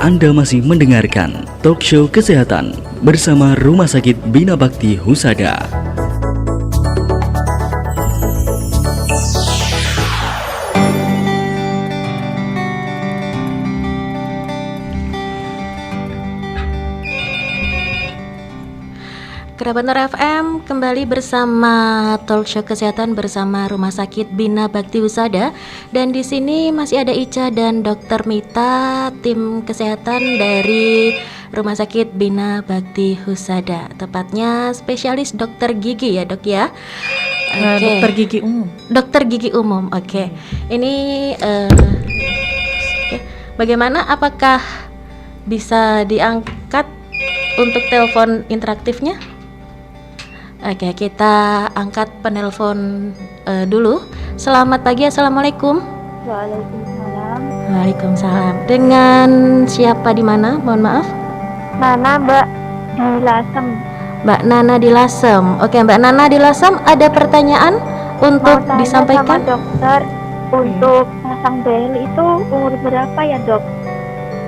Anda masih mendengarkan Talk Show Kesehatan bersama Rumah Sakit Bina Bakti Husada. Kerabat Nur FM kembali bersama Talk Show Kesehatan bersama Rumah Sakit Bina Bakti Husada, dan di sini masih ada Ica dan Dr. Mita, tim kesehatan dari Rumah Sakit Bina Bakti Husada, tepatnya spesialis dokter gigi ya dok ya. Dokter gigi umum. Dokter gigi umum, oke. Ini bagaimana? Apakah bisa diangkat untuk telepon interaktifnya? Oke, kita angkat penelpon dulu. Selamat pagi, assalamualaikum. Waalaikumsalam. Waalaikumsalam. Dengan siapa di mana? Mohon maaf. Nana, Mbak di Lasem. Mbak Nana di Lasem. Oke, Mbak Nana di Lasem, ada pertanyaan untuk Mau tanya disampaikan? sama dokter, untuk pasang behel itu umur berapa ya dok?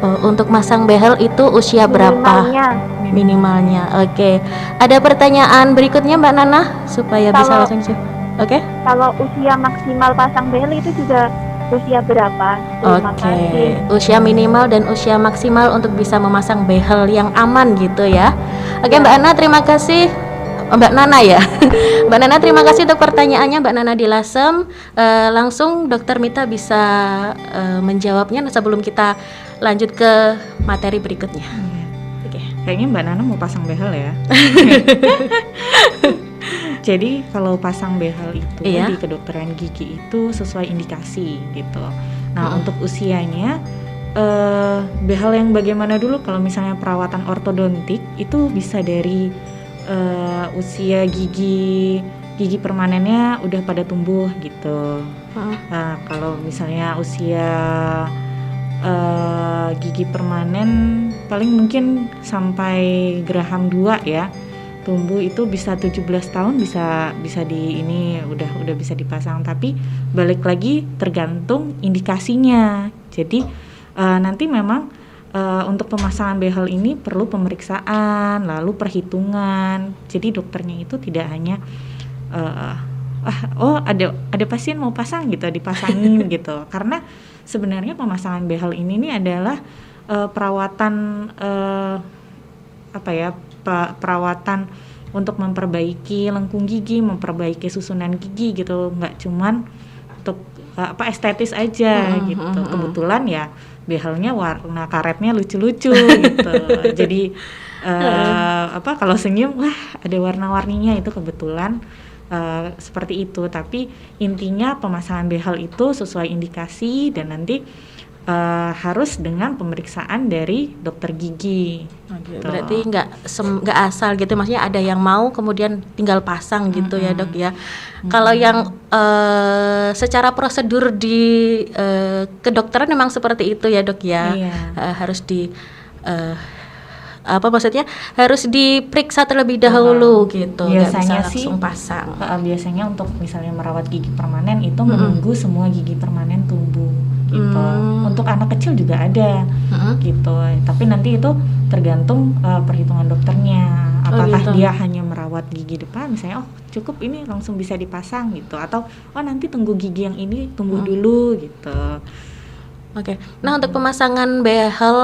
Untuk masang behel itu usia berapa? Minimalnya. Oke. Ada pertanyaan berikutnya Mbak Nana supaya bisa Kalau- langsung jawab. Oke. Kalau usia maksimal pasang behel itu juga usia berapa? Terima Oke, kasih. usia minimal dan usia maksimal untuk bisa memasang behel yang aman gitu ya. Oke, Mbak Nana, terima kasih. Mbak Nana ya. Mbak Nana, terima kasih untuk pertanyaannya Mbak Nana di Lasem. Langsung Dokter Mita bisa menjawabnya sebelum kita lanjut ke materi berikutnya. Oke. Kayaknya Mbak Nana mau pasang behel ya. Jadi kalau pasang behel itu Iya. di kedokteran gigi itu sesuai indikasi gitu. Nah untuk usianya behel yang bagaimana dulu? Kalau misalnya perawatan ortodontik itu bisa dari usia gigi permanennya udah pada tumbuh gitu. Nah kalau misalnya usia gigi permanen paling mungkin sampai geraham 2 ya. Tumbuh itu bisa 17 tahun bisa di ini udah bisa dipasang, tapi balik lagi tergantung indikasinya. Jadi nanti memang untuk pemasangan behel ini perlu pemeriksaan lalu perhitungan. Jadi dokternya itu tidak hanya ada pasien mau pasang gitu dipasangin gitu. Karena sebenarnya pemasangan behel ini nih adalah perawatan perawatan untuk memperbaiki lengkung gigi, memperbaiki susunan gigi gitu, nggak cuman untuk estetis aja gitu. Kebetulan ya behelnya warna karetnya lucu-lucu gitu. Jadi kalau senyum wah ada warna-warninya, itu kebetulan seperti itu. Tapi intinya pemasangan behel itu sesuai indikasi dan nanti harus dengan pemeriksaan dari dokter gigi. Gitu. Berarti nggak asal gitu, maksudnya ada yang mau kemudian tinggal pasang gitu ya dok ya. Kalau yang secara prosedur di kedokteran memang seperti itu ya dok ya. Iya. Harus harus diperiksa terlebih dahulu gitu. Nggak bisa Biasanya sih langsung pasang. Biasanya untuk misalnya merawat gigi permanen itu menunggu semua gigi permanen tumbuh gitu. Untuk anak kecil juga ada gitu. Tapi nanti itu tergantung perhitungan dokternya. Apakah gitu. dia hanya merawat gigi depan, misalnya cukup ini langsung bisa dipasang gitu, atau nanti tunggu gigi yang ini tumbuh dulu gitu. Oke. Nah untuk pemasangan behel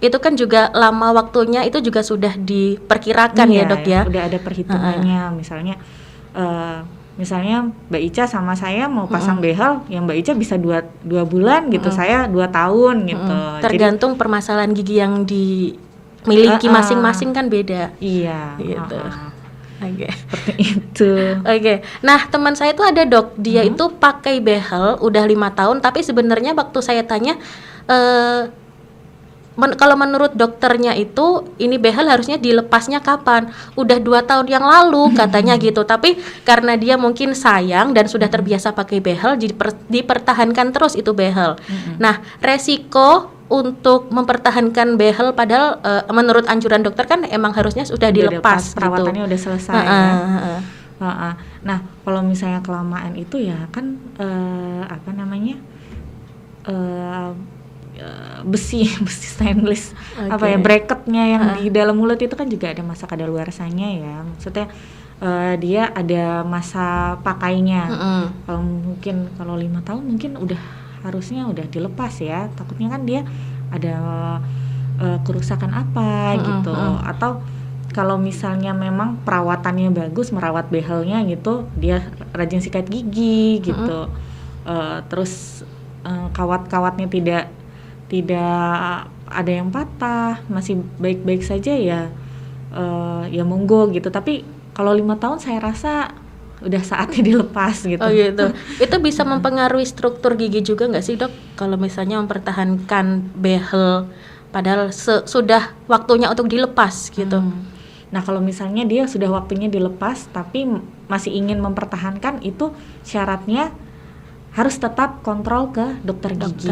itu kan juga lama waktunya, itu juga sudah diperkirakan ya dok ya. Udah ada perhitungannya. Misalnya Mbak Ica sama saya mau pasang behel, yang Mbak Ica bisa 2 bulan gitu, saya 2 tahun gitu. Tergantung permasalahan gigi yang dimiliki masing-masing kan beda. Iya. Gitu. Oke. Seperti itu. Oke. Nah teman saya itu ada dok, dia itu pakai behel udah 5 tahun, tapi sebenarnya waktu saya tanya kalau menurut dokternya itu ini behel harusnya dilepasnya kapan? Udah 2 tahun yang lalu katanya gitu. Tapi karena dia mungkin sayang dan sudah terbiasa pakai behel, dipertahankan terus itu behel. Nah resiko untuk mempertahankan behel padahal menurut anjuran dokter kan emang harusnya sudah dilepas gitu. Perawatannya udah selesai ya. Nah kalau misalnya kelamaan itu ya kan besi besi stainless, apa ya, bracketnya yang di dalam mulut itu kan juga ada masa kadaluarsanya ya, maksudnya dia ada masa pakainya. Kalau mungkin kalau 5 tahun mungkin harusnya udah dilepas ya, takutnya kan dia ada kerusakan apa gitu. Atau kalau misalnya memang perawatannya bagus, merawat behelnya gitu, dia rajin sikat gigi gitu, terus kawat-kawatnya tidak ada yang patah, masih baik-baik saja ya, ya monggo gitu. Tapi kalau 5 tahun saya rasa udah saatnya dilepas gitu. Oh gitu. Itu bisa mempengaruhi struktur gigi juga nggak sih, Dok? Kalau misalnya mempertahankan behel padahal sudah waktunya untuk dilepas gitu. Nah, kalau misalnya dia sudah waktunya dilepas tapi masih ingin mempertahankan, itu syaratnya harus tetap kontrol ke dokter gigi.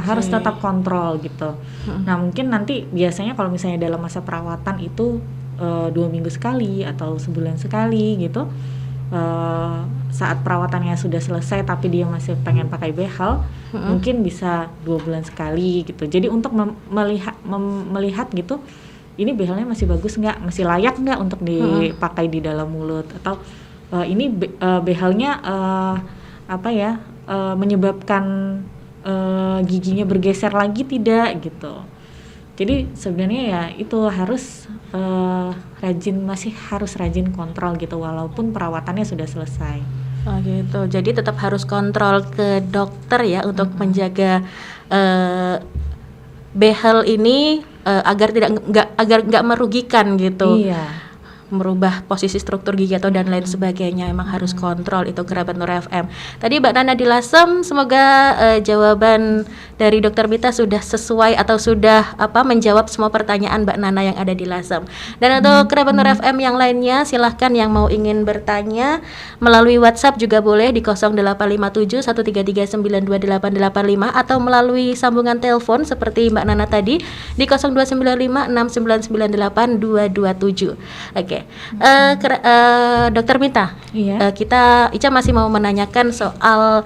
Harus tetap kontrol gitu. Nah, mungkin nanti biasanya kalau misalnya dalam masa perawatan itu 2 minggu sekali atau sebulan sekali gitu, saat perawatannya sudah selesai tapi dia masih pengen pakai behel, mungkin bisa 2 bulan sekali gitu. Jadi untuk melihat gitu, ini behelnya masih bagus nggak, masih layak nggak untuk dipakai di dalam mulut, atau ini behelnya menyebabkan giginya bergeser lagi tidak gitu. Jadi sebenarnya ya itu harus masih harus rajin kontrol gitu, walaupun perawatannya sudah selesai. Oh gitu. Jadi tetap harus kontrol ke dokter ya untuk menjaga behel ini agar nggak merugikan gitu. Iya. Merubah posisi struktur gigi atau dan lain sebagainya, emang harus kontrol itu Kerabat Nur FM. Tadi Mbak Nana di Lasem, semoga jawaban dari Dokter Mita sudah sesuai atau sudah menjawab semua pertanyaan Mbak Nana yang ada di Lasem. Dan untuk Kerabat Nur FM yang lainnya, silahkan yang mau ingin bertanya melalui WhatsApp juga boleh di 0857 133 92885 atau melalui sambungan telepon seperti Mbak Nana tadi di 0295 6998 227. Oke. Dokter Mita, Ica masih mau menanyakan soal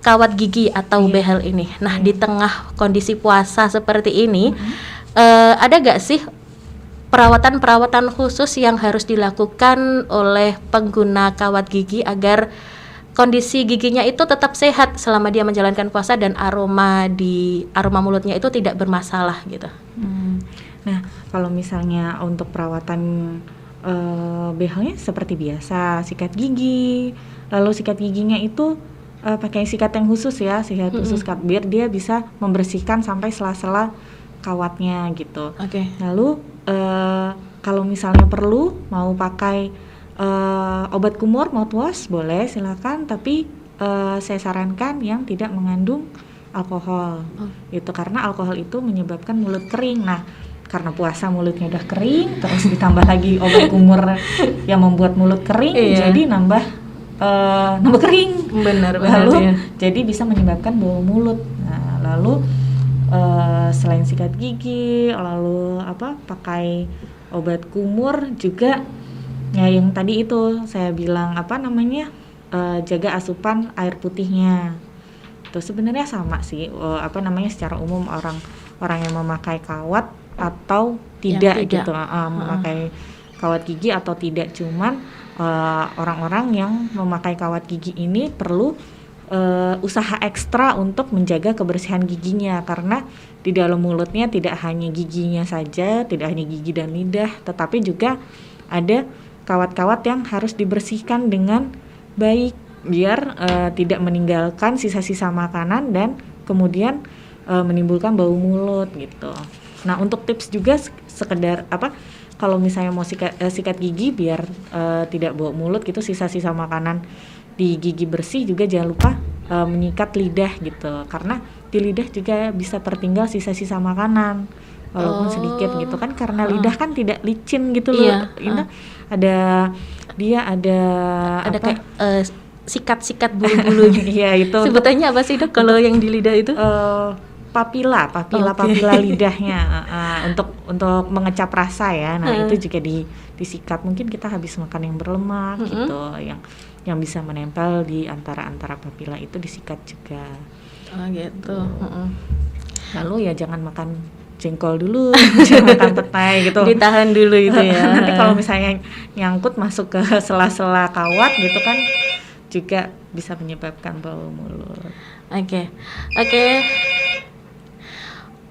kawat gigi atau behel ini. Nah, di tengah kondisi puasa seperti ini, ada gak sih perawatan khusus yang harus dilakukan oleh pengguna kawat gigi agar kondisi giginya itu tetap sehat selama dia menjalankan puasa dan aroma mulutnya itu tidak bermasalah gitu? Nah, kalau misalnya untuk perawatan behelnya seperti biasa, sikat gigi, lalu sikat giginya itu pakai sikat yang khusus ya, sikat khusus biar dia bisa membersihkan sampai sela-sela kawatnya gitu. Lalu kalau misalnya perlu mau pakai obat kumur mouthwash boleh, silakan, tapi saya sarankan yang tidak mengandung alkohol. Itu karena alkohol itu menyebabkan mulut kering. Nah, karena puasa mulutnya udah kering, terus ditambah lagi obat kumur yang membuat mulut kering, jadi nambah kering. Benar. Lalu jadi bisa menyebabkan bau mulut. Nah, lalu selain sikat gigi, lalu pakai obat kumur juga ya, yang tadi itu saya bilang jaga asupan air putihnya. Itu sebenarnya sama sih, secara umum orang yang memakai kawat atau tidak. Gitu, memakai kawat gigi atau tidak, cuman orang-orang yang memakai kawat gigi ini perlu usaha ekstra untuk menjaga kebersihan giginya, karena di dalam mulutnya tidak hanya giginya saja, tidak hanya gigi dan lidah, tetapi juga ada kawat-kawat yang harus dibersihkan dengan baik biar tidak meninggalkan sisa-sisa makanan dan kemudian menimbulkan bau mulut gitu. Nah, untuk tips juga sekedar kalau misalnya mau sikat gigi biar tidak bau mulut gitu, sisa-sisa makanan di gigi bersih, juga jangan lupa menyikat lidah gitu, karena di lidah juga bisa tertinggal sisa-sisa makanan walaupun sedikit gitu kan, karena lidah kan tidak licin gitu loh. Ada kayak sikat-sikat bulu-bulunya. Iya, itu sebutannya apa sih, Dok, kalau yang di lidah itu? Papila lidahnya untuk mengecap rasa ya. Nah, itu juga disikat. Mungkin kita habis makan yang berlemak gitu, yang bisa menempel di antara papila itu disikat juga. Oh gitu. Lalu ya jangan makan jengkol dulu, jangan makan petai gitu. Ditahan dulu itu ya. Nanti kalau misalnya nyangkut masuk ke sela-sela kawat gitu kan juga bisa menyebabkan bau mulut. Oke.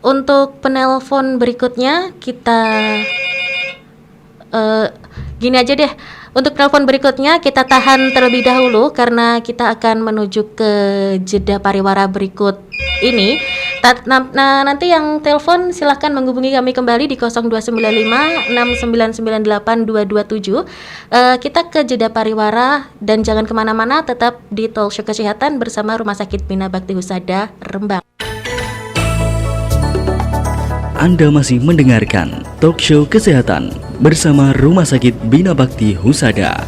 Untuk penelpon berikutnya kita gini aja deh. Untuk telepon berikutnya kita tahan terlebih dahulu karena kita akan menuju ke jeda pariwara berikut ini. Nah, nanti yang telepon silahkan menghubungi kami kembali di 0295 6998 227. Kita ke jeda pariwara dan jangan kemana-mana, tetap di Talkshow Kesehatan bersama Rumah Sakit Bina Bakti Husada Rembang. Anda masih mendengarkan Talkshow Kesehatan bersama Rumah Sakit Bina Bakti Husada.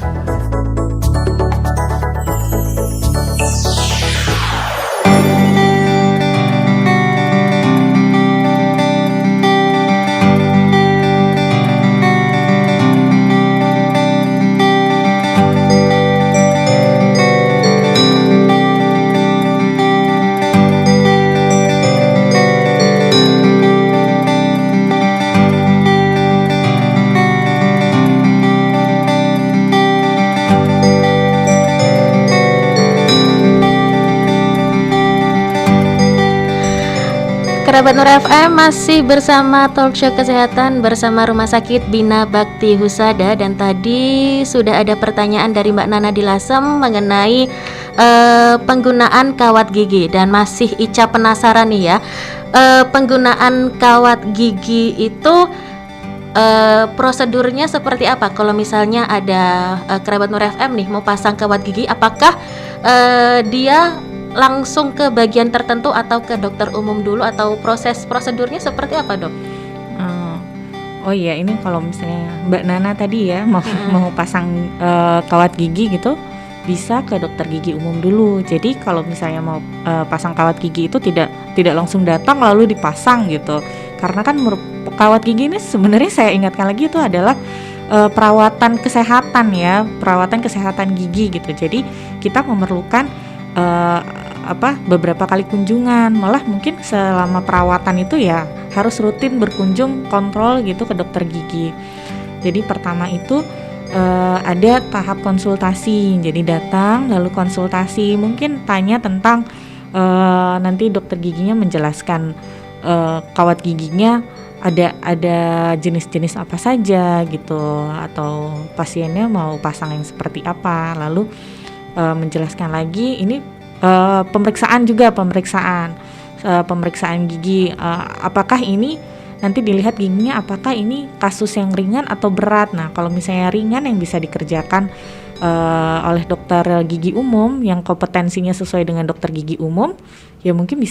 Kerabat Nur FM masih bersama Talkshow Kesehatan bersama Rumah Sakit Bina Bakti Husada. Dan tadi sudah ada pertanyaan dari Mbak Nana di Lasem mengenai penggunaan kawat gigi. Dan masih Ica penasaran nih ya, penggunaan kawat gigi itu prosedurnya seperti apa? Kalau misalnya ada kerabat Nur FM nih mau pasang kawat gigi, apakah dia langsung ke bagian tertentu atau ke dokter umum dulu, atau prosedurnya seperti apa, Dok? Oh iya, ini kalau misalnya Mbak Nana tadi ya mau pasang kawat gigi gitu, bisa ke dokter gigi umum dulu. Jadi kalau misalnya mau pasang kawat gigi itu tidak langsung datang lalu dipasang gitu. Karena kan kawat gigi ini sebenarnya saya ingatkan lagi itu adalah perawatan kesehatan ya, perawatan kesehatan gigi gitu. Jadi kita memerlukan beberapa kali kunjungan, malah mungkin selama perawatan itu ya harus rutin berkunjung kontrol gitu ke dokter gigi. Jadi pertama itu ada tahap konsultasi, jadi datang lalu konsultasi, mungkin tanya tentang nanti dokter giginya menjelaskan kawat giginya ada jenis-jenis apa saja gitu, atau pasiennya mau pasang yang seperti apa, lalu menjelaskan lagi ini pemeriksaan gigi, apakah ini nanti dilihat giginya apakah ini kasus yang ringan atau berat. Nah kalau misalnya ringan yang bisa dikerjakan oleh dokter gigi umum yang kompetensinya sesuai dengan dokter gigi umum, ya mungkin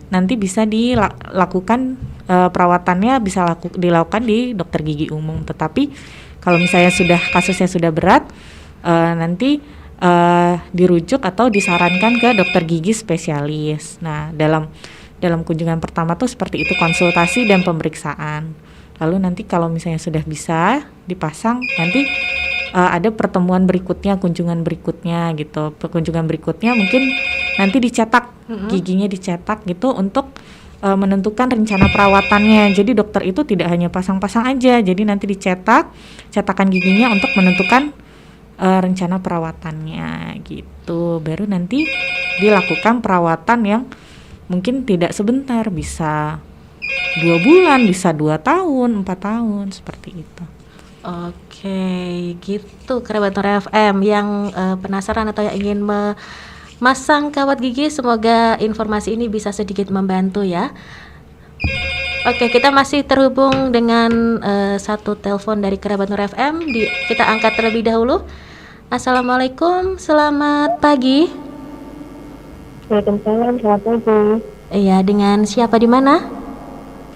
nanti bisa dilakukan perawatannya bisa dilakukan di dokter gigi umum. Tetapi kalau misalnya kasusnya sudah berat, nanti dirujuk atau disarankan ke dokter gigi spesialis. Nah, dalam kunjungan pertama tuh seperti itu, konsultasi dan pemeriksaan. Lalu nanti kalau misalnya sudah bisa dipasang, nanti ada pertemuan berikutnya, kunjungan berikutnya gitu. Kunjungan berikutnya mungkin nanti dicetak, giginya dicetak gitu untuk menentukan rencana perawatannya. Jadi dokter itu tidak hanya pasang-pasang aja, jadi nanti dicetak, cetakan giginya untuk menentukan rencana perawatannya gitu. Baru nanti dilakukan perawatan yang mungkin tidak sebentar, bisa 2 bulan, bisa 2 tahun, 4 tahun, seperti itu. Oke, gitu kerabat Nur FM yang penasaran atau yang ingin memasang kawat gigi, semoga informasi ini bisa sedikit membantu ya. Oke, kita masih terhubung dengan satu telepon dari kerabat Nur FM. Kita angkat terlebih dahulu. Assalamualaikum, selamat pagi. Waalaikumsalam, selamat pagi. Iya, dengan siapa di mana?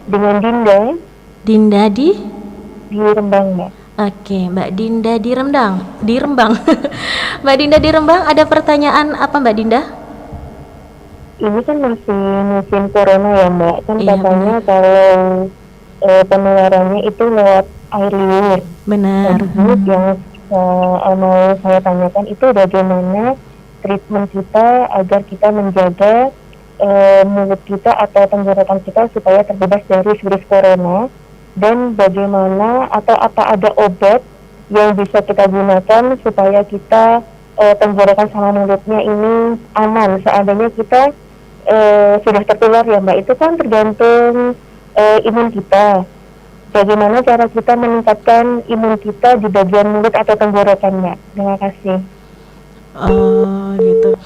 Dengan Dinda. Dinda di Rembang, Mbak. Oke, Mbak Dinda di Rembang. Mbak Dinda di Rembang, ada pertanyaan apa Mbak Dinda? Ini kan masih musim corona ya, Mbak. Kan Iya, katanya kalau penularannya itu lewat air liur. Benar. Nah, yang mau saya tanyakan itu bagaimana treatment kita agar kita menjaga mulut kita atau tenggorokan kita supaya terbebas dari virus corona, dan bagaimana atau apa ada obat yang bisa kita gunakan supaya kita tenggorokan sama mulutnya ini aman seandainya kita sudah tertular ya Mbak. Itu kan tergantung imun kita. Bagaimana cara kita meningkatkan imun kita di bagian mulut atau tenggorokannya? Terima kasih. Oh gitu.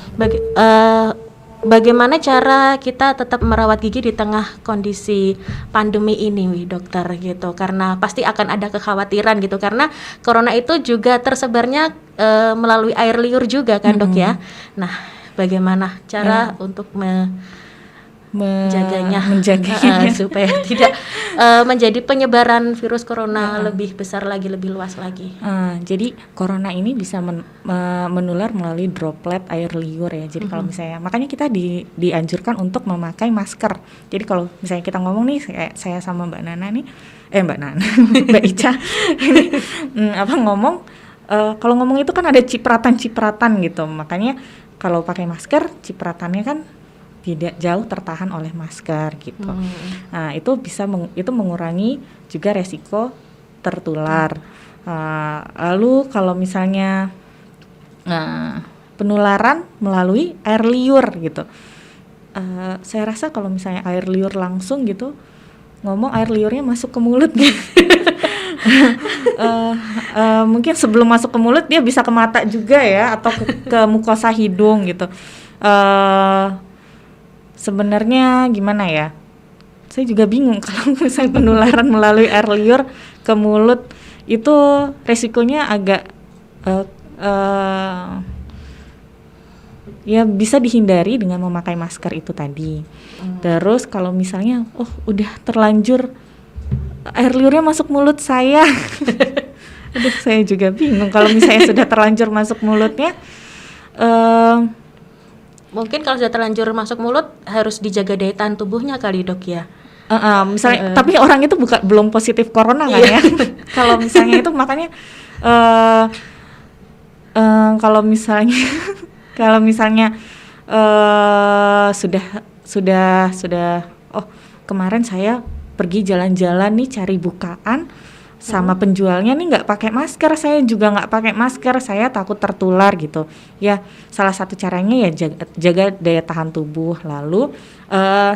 Bagaimana cara kita tetap merawat gigi di tengah kondisi pandemi ini, dokter gitu? Karena pasti akan ada kekhawatiran gitu, karena corona itu juga tersebarnya melalui air liur juga kan dok ya. Nah, bagaimana cara untuk menjaganya supaya tidak menjadi penyebaran virus corona lebih besar lagi, lebih luas lagi. Jadi corona ini bisa menular melalui droplet air liur ya. Jadi kalau misalnya, makanya kita dianjurkan untuk memakai masker. Jadi kalau misalnya kita ngomong nih, saya sama Mbak Nana nih, Mbak Ica, ngomong, kalau ngomong itu kan ada cipratan gitu. Makanya kalau pakai masker, cipratannya kan tidak jauh tertahan oleh masker gitu. Nah, itu bisa itu mengurangi juga resiko tertular. Lalu kalau misalnya penularan melalui air liur gitu, saya rasa kalau misalnya air liur langsung gitu, ngomong air liurnya masuk ke mulut gitu. Mungkin sebelum masuk ke mulut dia bisa ke mata juga ya, atau ke mukosa hidung gitu. Sebenarnya gimana ya? Saya juga bingung kalau misalnya penularan melalui air liur ke mulut itu resikonya agak ya bisa dihindari dengan memakai masker itu tadi. Terus kalau misalnya udah terlanjur air liurnya masuk mulut saya. Aduh, saya juga bingung kalau misalnya sudah terlanjur masuk mulutnya. Mungkin kalau sudah terlanjur masuk mulut harus dijaga daya tahan tubuhnya kali dok ya. Misalnya, tapi orang itu belum positif corona kan ya. Kalau misalnya itu makanya kalau misalnya sudah kemarin saya pergi jalan-jalan nih cari bukaan sama penjualnya nih nggak pakai masker, saya juga nggak pakai masker, saya takut tertular gitu ya. Salah satu caranya ya jaga daya tahan tubuh. Lalu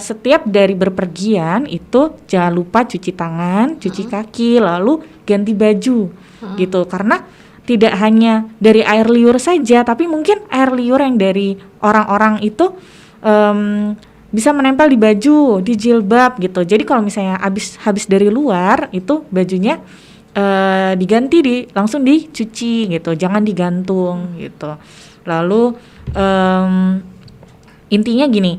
setiap dari berpergian itu jangan lupa cuci tangan, cuci kaki, lalu ganti baju gitu, karena tidak hanya dari air liur saja, tapi mungkin air liur yang dari orang-orang itu bisa menempel di baju, di jilbab gitu. Jadi kalau misalnya habis dari luar itu bajunya diganti, langsung dicuci gitu, jangan digantung gitu. Lalu intinya gini,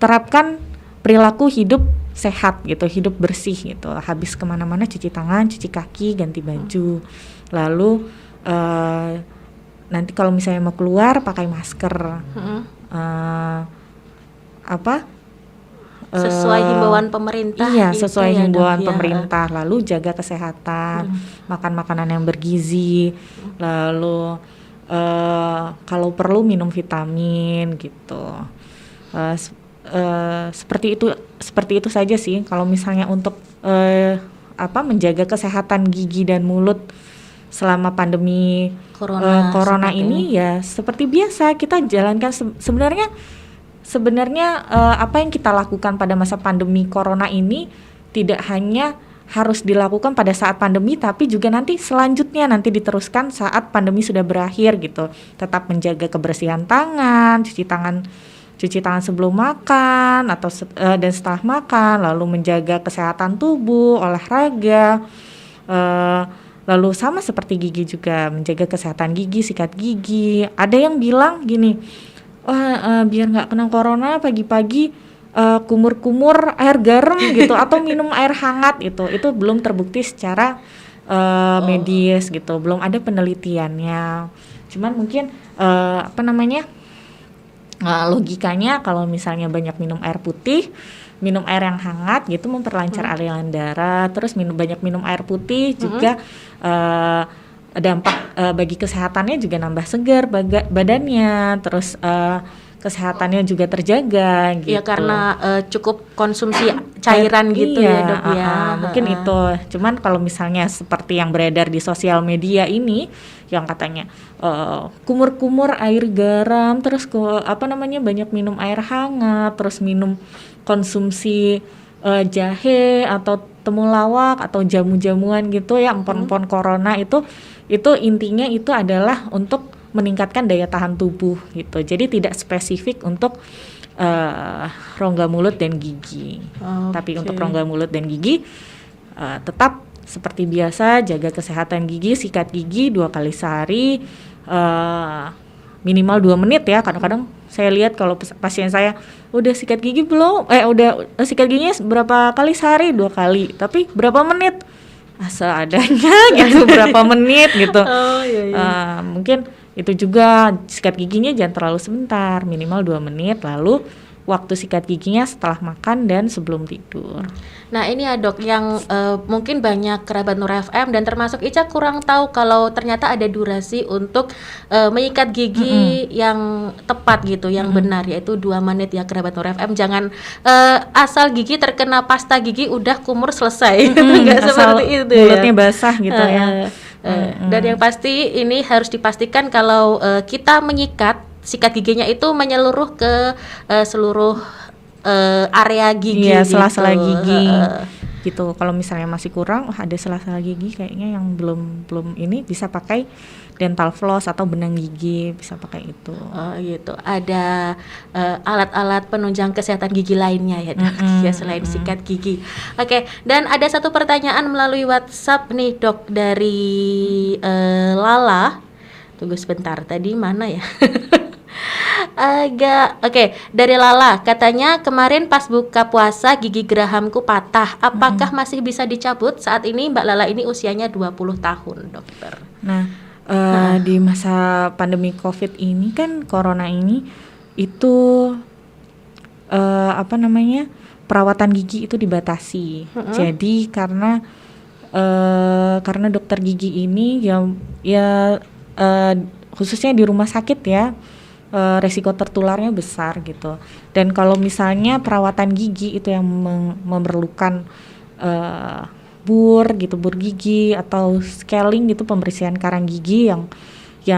terapkan perilaku hidup sehat gitu, hidup bersih gitu. Habis kemana-mana cuci tangan, cuci kaki, ganti baju. Lalu nanti kalau misalnya mau keluar pakai masker. Sesuai himbauan pemerintah. Iya, sesuai himbauan ya, pemerintah. Lalu jaga kesehatan, makan makanan yang bergizi. Lalu kalau perlu minum vitamin gitu. Seperti itu saja sih. Kalau misalnya untuk menjaga kesehatan gigi dan mulut selama pandemi corona ini ya seperti biasa kita jalankan. Sebenarnya apa yang kita lakukan pada masa pandemi corona ini tidak hanya harus dilakukan pada saat pandemi, tapi juga nanti selanjutnya nanti diteruskan saat pandemi sudah berakhir gitu. Tetap menjaga kebersihan tangan, cuci tangan sebelum makan atau dan setelah makan, lalu menjaga kesehatan tubuh, olahraga. Lalu sama seperti gigi juga, menjaga kesehatan gigi, sikat gigi. Ada yang bilang gini, biar nggak kena corona pagi-pagi kumur-kumur air garam gitu atau minum air hangat, itu belum terbukti secara medis gitu, belum ada penelitiannya. Cuman mungkin logikanya kalau misalnya banyak minum air putih, minum air yang hangat gitu memperlancar aliran darah, terus banyak minum air putih juga dampak bagi kesehatannya juga nambah segar badannya, terus kesehatannya juga terjaga gitu. Ya karena cukup konsumsi cairan gitu ya dok ya. Mungkin itu. Cuman kalau misalnya seperti yang beredar di sosial media ini, yang katanya kumur-kumur air garam, terus banyak minum air hangat, terus minum konsumsi jahe atau temulawak atau jamu-jamuan gitu ya, empon-empon corona itu intinya itu adalah untuk meningkatkan daya tahan tubuh gitu. Jadi tidak spesifik untuk rongga mulut dan gigi. Tapi untuk rongga mulut dan gigi tetap seperti biasa, jaga kesehatan gigi, sikat gigi 2 kali sehari, minimal 2 menit ya. Kadang-kadang saya lihat kalau pasien saya udah sikat gigi belum, udah sikat giginya berapa kali sehari? 2 kali, tapi berapa menit? Seadanya gitu, berapa menit gitu. Mungkin itu juga, sikat giginya jangan terlalu sebentar, minimal 2 menit, lalu waktu sikat giginya setelah makan dan sebelum tidur. Nah ini ya dok, yang mungkin banyak kerabat Nur FM dan termasuk Ica kurang tahu kalau ternyata ada durasi untuk menyikat gigi yang tepat gitu, yang benar, yaitu 2 menit ya kerabat Nur FM. Jangan asal gigi terkena pasta gigi udah kumur selesai, nggak seperti itu ya. Mulutnya basah gitu ya. Dan yang pasti ini harus dipastikan kalau kita sikat giginya itu menyeluruh ke seluruh area gigi, sela-sela gitu. gigi gitu. Kalau misalnya masih kurang, ada sela-sela gigi kayaknya yang belum ini, bisa pakai dental floss atau benang gigi, bisa pakai itu. Gitu. Ada alat-alat penunjang kesehatan gigi lainnya ya dok, ya selain sikat gigi. Oke, dan ada satu pertanyaan melalui WhatsApp nih dok dari Lala. Tunggu sebentar, tadi mana ya? Dari Lala, katanya kemarin pas buka puasa gigi gerahamku patah. Apakah masih bisa dicabut? Saat ini Mbak Lala ini usianya 20 tahun, dokter. Nah, di masa pandemi COVID ini kan, corona ini itu perawatan gigi itu dibatasi. Jadi karena dokter gigi ini khususnya di rumah sakit ya, resiko tertularnya besar gitu. Dan kalau misalnya perawatan gigi itu yang memerlukan bur gigi atau scaling gitu, pembersihan karang gigi yang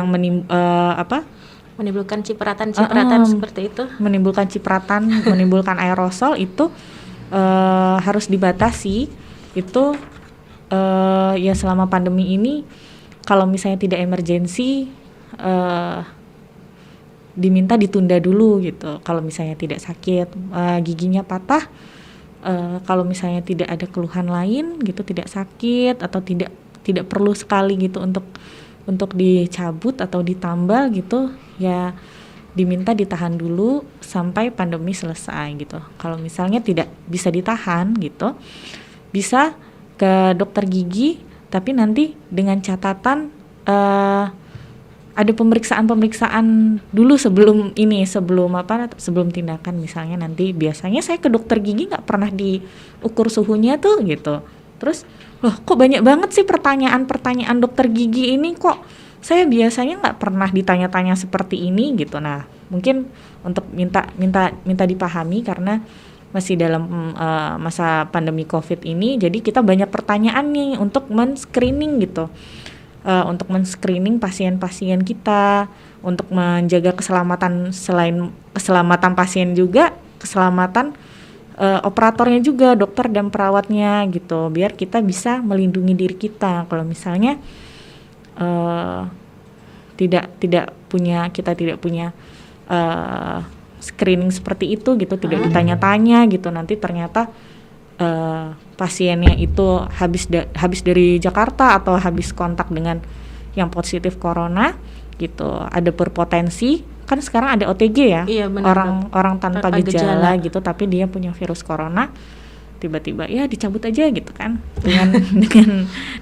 menimbulkan cipratan seperti itu, menimbulkan cipratan, menimbulkan aerosol, itu harus dibatasi. Itu ya selama pandemi ini, kalau misalnya tidak emergensi, diminta ditunda dulu gitu. Kalau misalnya tidak sakit, giginya patah, kalau misalnya tidak ada keluhan lain gitu, tidak sakit atau tidak perlu sekali gitu untuk dicabut atau ditambal gitu, ya diminta ditahan dulu sampai pandemi selesai gitu. Kalau misalnya tidak bisa ditahan gitu, bisa ke dokter gigi, tapi nanti dengan catatan ada pemeriksaan dulu sebelum tindakan. Misalnya nanti biasanya saya ke dokter gigi nggak pernah diukur suhunya tuh gitu. Terus loh, kok banyak banget sih pertanyaan dokter gigi ini, kok saya biasanya nggak pernah ditanya-tanya seperti ini gitu. Nah mungkin untuk minta dipahami karena masih dalam masa pandemi COVID ini, jadi kita banyak pertanyaan nih untuk men-screening gitu. Untuk men-screening pasien-pasien kita, untuk menjaga keselamatan, selain keselamatan pasien juga keselamatan operatornya juga, dokter dan perawatnya gitu, biar kita bisa melindungi diri kita. Kalau misalnya tidak punya screening seperti itu gitu, tidak ditanya-tanya gitu, nanti ternyata pasiennya itu habis dari Jakarta atau habis kontak dengan yang positif corona gitu, ada berpotensi, kan sekarang ada OTG ya, iya, benar, orang tanpa gejala gitu, tapi dia punya virus corona, tiba-tiba ya dicabut aja gitu kan,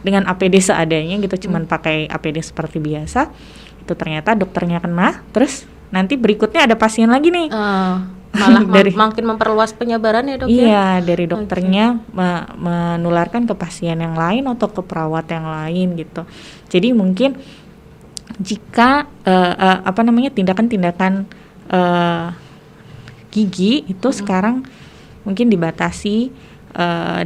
dengan APD seadanya gitu, cuman pakai APD seperti biasa, itu ternyata dokternya kena, terus nanti berikutnya ada pasien lagi nih. Malah makin memperluas penyebaran ya dok. Iya, dari dokternya menularkan ke pasien yang lain atau ke perawat yang lain gitu. Jadi mungkin jika tindakan-tindakan gigi itu sekarang mungkin dibatasi,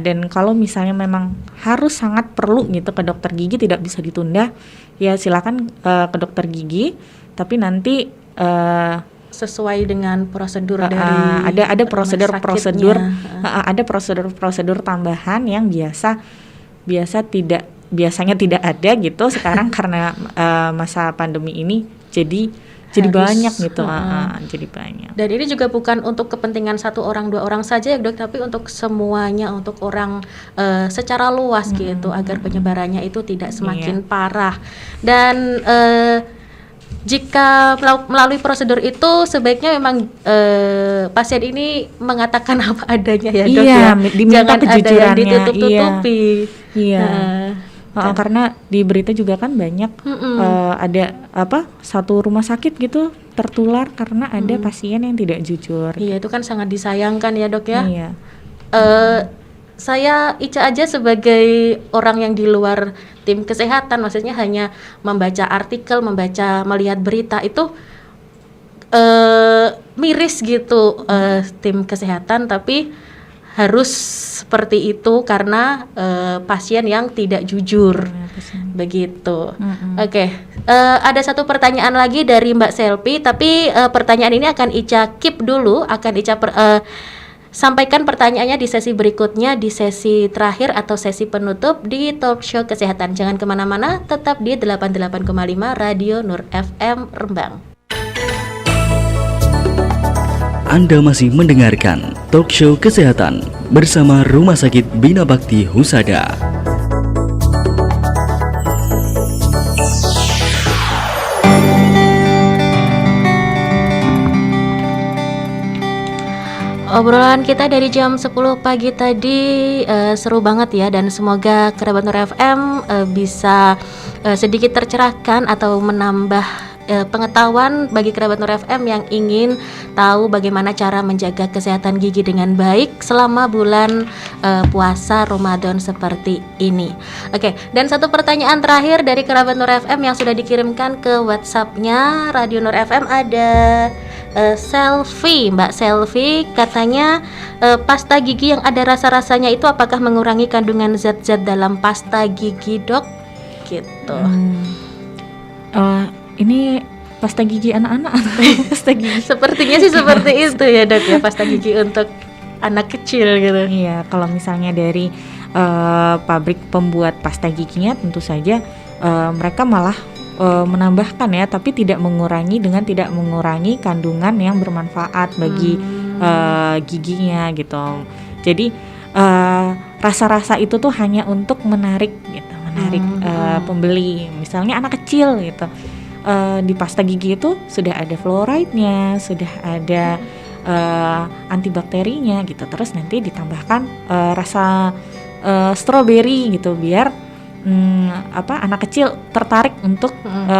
dan kalau misalnya memang harus sangat perlu gitu ke dokter gigi, tidak bisa ditunda, ya silakan ke dokter gigi, tapi nanti sesuai dengan prosedur dari ada rumah prosedur sakitnya. ada prosedur tambahan yang biasanya tidak ada gitu sekarang karena masa pandemi ini jadi Harus, banyak gitu. Jadi banyak. Dan ini juga bukan untuk kepentingan 1 orang 2 orang saja ya dok, tapi untuk semuanya, untuk orang secara luas gitu, agar penyebarannya itu tidak semakin parah. Dan jika melalui prosedur itu sebaiknya memang pasien ini mengatakan apa adanya ya dok, ya. Diminta Jangan ada yang kejujurannya. ditutup-tutupi. Karena di berita juga kan banyak ada satu rumah sakit gitu tertular karena ada pasien yang tidak jujur. Iya, itu kan sangat disayangkan ya dok ya. Iya. Saya Ica aja sebagai orang yang di luar tim kesehatan, maksudnya hanya membaca artikel, melihat berita itu miris gitu, tim kesehatan, tapi harus seperti itu karena pasien yang tidak jujur, begitu. Oke, ada satu pertanyaan lagi dari Mbak Selvi, tapi pertanyaan ini akan Ica keep dulu, akan Ica sampaikan pertanyaannya di sesi berikutnya, di sesi terakhir atau sesi penutup di talk show kesehatan. Jangan kemana-mana, tetap di 88,5 Radio Nur FM Rembang. Anda masih mendengarkan talk show kesehatan bersama Rumah Sakit Bina Bakti Husada. Obrolan kita dari jam 10 pagi tadi seru banget ya, dan semoga Kerabat Nur FM bisa sedikit tercerahkan atau menambah pengetahuan bagi Kerabat Nur FM yang ingin tahu bagaimana cara menjaga kesehatan gigi dengan baik selama bulan puasa Ramadan seperti ini. Oke, dan satu pertanyaan terakhir dari Kerabat Nur FM yang sudah dikirimkan ke WhatsApp-nya Radio Nur FM ada Selfie, Mbak Selfie katanya pasta gigi yang ada rasa-rasanya itu apakah mengurangi kandungan zat-zat dalam pasta gigi dok? Gitu. Ini pasta gigi anak-anak. Pasta gigi. Sepertinya sih seperti itu ya dok ya, pasta gigi untuk anak kecil gitu. Iya, kalau misalnya dari pabrik pembuat pasta giginya tentu saja mereka malah menambahkan ya, tapi tidak mengurangi kandungan yang bermanfaat bagi giginya gitu. Jadi rasa-rasa itu tuh hanya untuk menarik pembeli. Misalnya anak kecil gitu. Di pasta gigi itu sudah ada fluoride-nya, sudah ada antibakterinya gitu. Terus nanti ditambahkan rasa strawberry gitu biar anak kecil tertarik untuk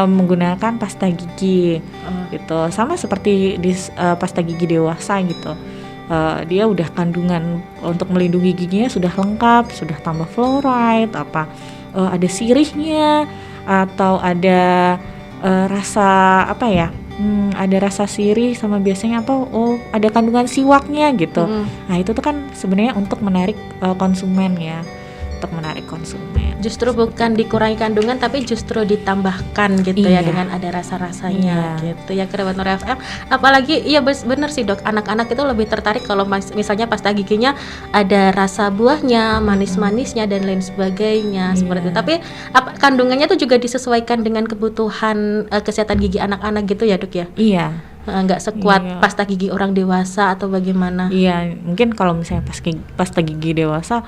menggunakan pasta gigi gitu. Sama seperti di pasta gigi dewasa gitu. Dia udah kandungan untuk melindungi giginya sudah lengkap, sudah tambah fluoride, ada sirihnya atau ada rasa ada rasa sirih sama biasanya ada kandungan siwaknya gitu. Nah itu tuh kan sebenarnya untuk menarik konsumen ya, untuk menarik konsumen. Justru bukan dikurangi kandungan tapi justru ditambahkan gitu ya, dengan ada rasa-rasanya gitu ya Kerabat Nur FM. Apalagi ya bener sih dok, anak-anak itu lebih tertarik kalau misalnya pasta giginya ada rasa buahnya, manis-manisnya dan lain sebagainya seperti itu. Tapi kandungannya tuh juga disesuaikan dengan kebutuhan kesehatan gigi anak-anak gitu ya dok ya? Iya. Nggak sekuat pasta gigi orang dewasa atau bagaimana? Iya, mungkin kalau misalnya pasta gigi dewasa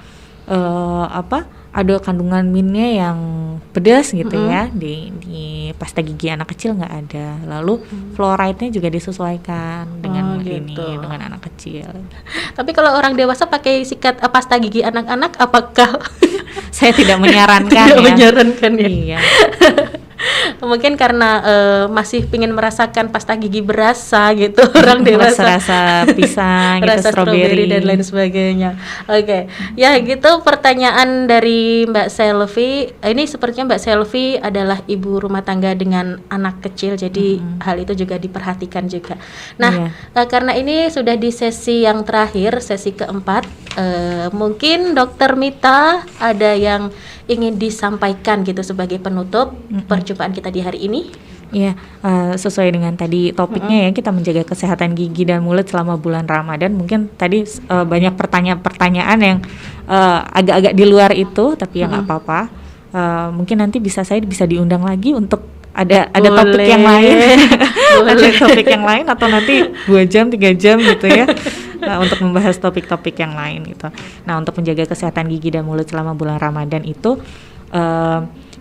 ada kandungan minnya yang pedas gitu ya, di pasta gigi anak kecil nggak ada. Lalu fluoride-nya juga disesuaikan dengan dengan anak kecil. Tapi kalau orang dewasa pakai sikat pasta gigi anak-anak, apakah saya tidak menyarankan tidak menyarankan ya? Iya. Mungkin karena masih ingin merasakan pasta gigi berasa gitu, orang dewasa Rasa pisang, gitu, rasa strawberry dan lain sebagainya. Oke, ya gitu pertanyaan dari Mbak Selvi. Ini sepertinya Mbak Selvi adalah ibu rumah tangga dengan anak kecil, jadi hal itu juga diperhatikan juga. Nah, karena ini sudah di sesi yang terakhir, sesi keempat, mungkin Dokter Mita ada yang ingin disampaikan gitu sebagai penutup perjumpaan kita di hari ini. Iya, sesuai dengan tadi topiknya ya, kita menjaga kesehatan gigi dan mulut selama bulan Ramadan. Mungkin tadi banyak pertanyaan yang agak-agak di luar itu, tapi ya nggak apa-apa. Mungkin nanti bisa diundang lagi untuk ada topik yang lain, ada topik yang lain, atau nanti 2 jam 3 jam gitu ya. Untuk membahas topik-topik yang lain gitu. Nah, untuk menjaga kesehatan gigi dan mulut selama bulan Ramadan itu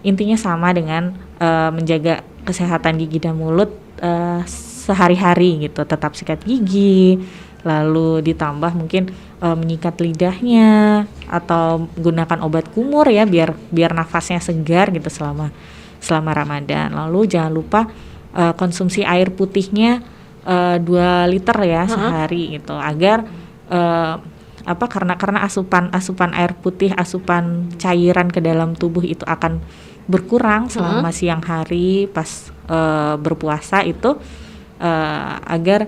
intinya sama dengan menjaga kesehatan gigi dan mulut sehari-hari gitu. Tetap sikat gigi, lalu ditambah mungkin menyikat lidahnya atau gunakan obat kumur ya biar nafasnya segar gitu selama Ramadan. Lalu jangan lupa konsumsi air putihnya 2 liter ya sehari gitu, agar karena asupan air putih, asupan cairan ke dalam tubuh itu akan berkurang selama siang hari pas berpuasa itu, agar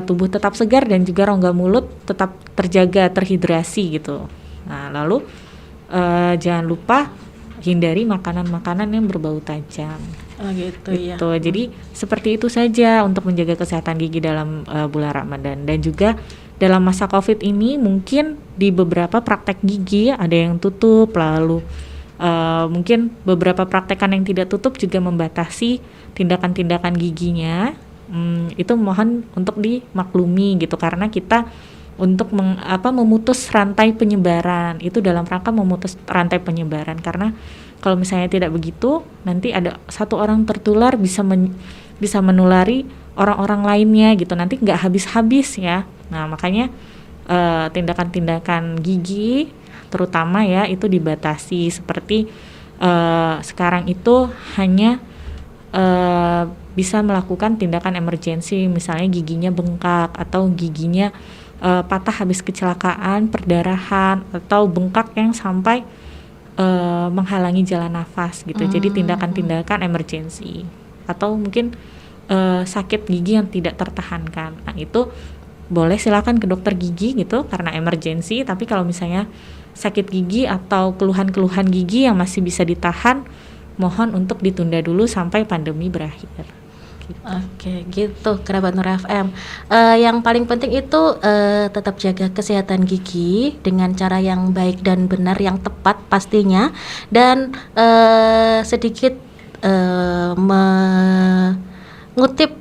tubuh tetap segar dan juga rongga mulut tetap terjaga terhidrasi gitu. Nah, lalu jangan lupa hindari makanan-makanan yang berbau tajam. Oh gitu ya. Jadi seperti itu saja untuk menjaga kesehatan gigi dalam bulan Ramadan. Dan juga dalam masa Covid ini mungkin di beberapa praktek gigi ada yang tutup, lalu mungkin beberapa praktekan yang tidak tutup juga membatasi tindakan-tindakan giginya. Itu mohon untuk dimaklumi gitu, karena kita untuk memutus rantai penyebaran, itu dalam rangka memutus rantai penyebaran, karena kalau misalnya tidak begitu nanti ada satu orang tertular bisa menulari orang-orang lainnya gitu, nanti nggak habis-habis ya. Nah, makanya tindakan-tindakan gigi terutama ya itu dibatasi, seperti sekarang itu hanya bisa melakukan tindakan emergensi, misalnya giginya bengkak atau giginya patah habis kecelakaan, perdarahan, atau bengkak yang sampai menghalangi jalan nafas gitu. Jadi tindakan-tindakan emergensi, atau mungkin sakit gigi yang tidak tertahankan. Nah, itu boleh silakan ke dokter gigi gitu karena emergensi. Tapi kalau misalnya sakit gigi atau keluhan-keluhan gigi yang masih bisa ditahan, mohon untuk ditunda dulu sampai pandemi berakhir. Gitu. Oke, gitu kerabat Nur FM. Yang paling penting itu tetap jaga kesehatan gigi dengan cara yang baik dan benar, yang tepat pastinya. Dan sedikit mengutip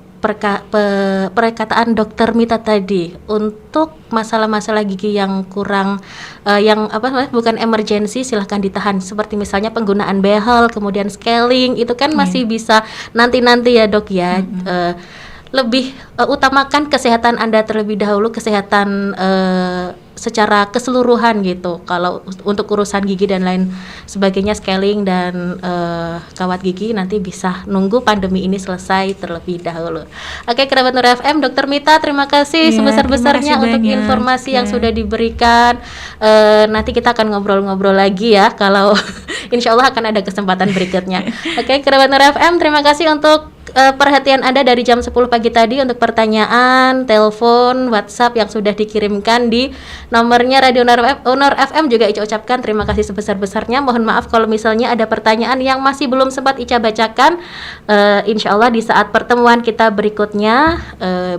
perkataan Dokter Mita tadi, untuk masalah-masalah gigi yang kurang bukan emergensi, silahkan ditahan, seperti misalnya penggunaan behel, kemudian scaling, itu kan masih bisa nanti ya Dok ya. Lebih utamakan kesehatan Anda terlebih dahulu, kesehatan secara keseluruhan gitu. Kalau untuk urusan gigi dan lain sebagainya, scaling dan kawat gigi nanti bisa nunggu pandemi ini selesai terlebih dahulu. Oke, kerabat Nur FM, Dokter Mita terima kasih sebesar-besarnya untuk informasi yang sudah diberikan. Nanti kita akan ngobrol-ngobrol lagi ya kalau insya Allah akan ada kesempatan berikutnya. Oke, kerabat Nur FM, terima kasih untuk perhatian Anda dari jam 10 pagi tadi, untuk pertanyaan, telepon, WhatsApp yang sudah dikirimkan di nomornya Radio Nur FM juga Ica ucapkan terima kasih sebesar-besarnya. Mohon maaf kalau misalnya ada pertanyaan yang masih belum sempat Ica bacakan. Insya Allah di saat pertemuan kita berikutnya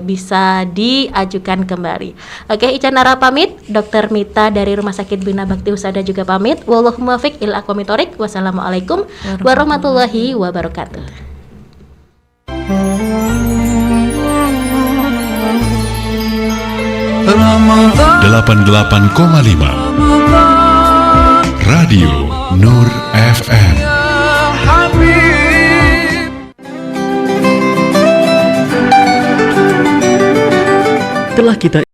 bisa diajukan kembali. Oke, Ica Nara pamit, Dokter Mita dari Rumah Sakit Bina Bakti Husada juga pamit. Wallahu muwaffiq ila aqwamit thoriq. Wassalamualaikum warahmatullahi wabarakatuh. 88,5 Radio Nur FM. Telah kita